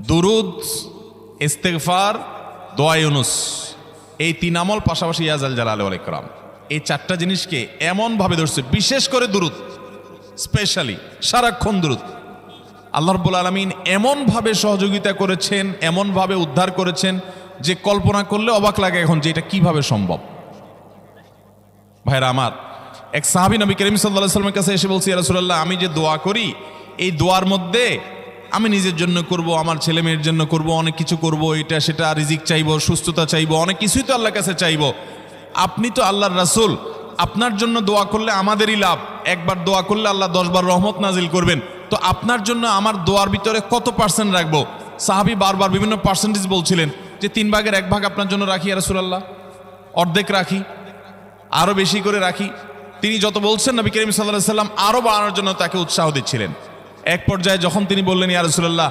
দুরুদ, ইস্তেগফার, দোয়া ইউনুস, এই তিন আমল পাশাপাশি ইয়া জাল জালালি ওয়াল ইকরাম, এই চারটা জিনিসকে এমনভাবে ধরছে, বিশেষ করে দুরুদ, স্পেশালি সারাক্ষণ দুরুদ। আল্লাহ রাব্বুল আলামিন এমনভাবে সহযোগিতা করেছেন, এমনভাবে উদ্ধার করেছেন যে কল্পনা করলে অবাক লাগে এখন যে এটা কিভাবে সম্ভব। ভাইরা আমার, এক সাহাবী নবী করিম সাল্লাল্লাহু আলাইহি ওয়াসাল্লামের কাছে এসে বলছে, ইয়া রাসূলুল্লাহ, আমি যে দোয়া করি এই দোয়ার মধ্যে আমি নিজের জন্য করব, আমার ছেলে মেয়ের জন্য করব, অনেক কিছু করব, এটা সেটা, রিজিক চাইবো, সুস্থতা চাইবো, অনেক কিছুই তো আল্লাহর কাছে চাইবো। আপনি তো আল্লাহর রাসূল, আপনার জন্য দোয়া করলে আমাদেরই লাভ, একবার দোয়া করলে আল্লাহ 10 বার রহমত নাজিল করবেন, তো আপনার জন্য আমার দোয়ার ভিতরে কত পার্সেন্ট রাখবো? সাহাবী বারবার বিভিন্ন পার্সেন্টেজ বলছিলেন যে 3 ভাগের 1 ভাগ আপনার জন্য রাখি ইয়া রাসূলুল্লাহ, অর্ধেক রাখি, আরো বেশি করে রাখি। তিনি যত বলছেন নবী করিম সাল্লাল্লাহু আলাইহি ওয়াসাল্লাম আরো বাড়ানোর জন্য তাকে উৎসাহ দিচ্ছিলেন। এক পর্যায়ে যখন তিনি বললেন, ইয়া রাসূলুল্লাহ,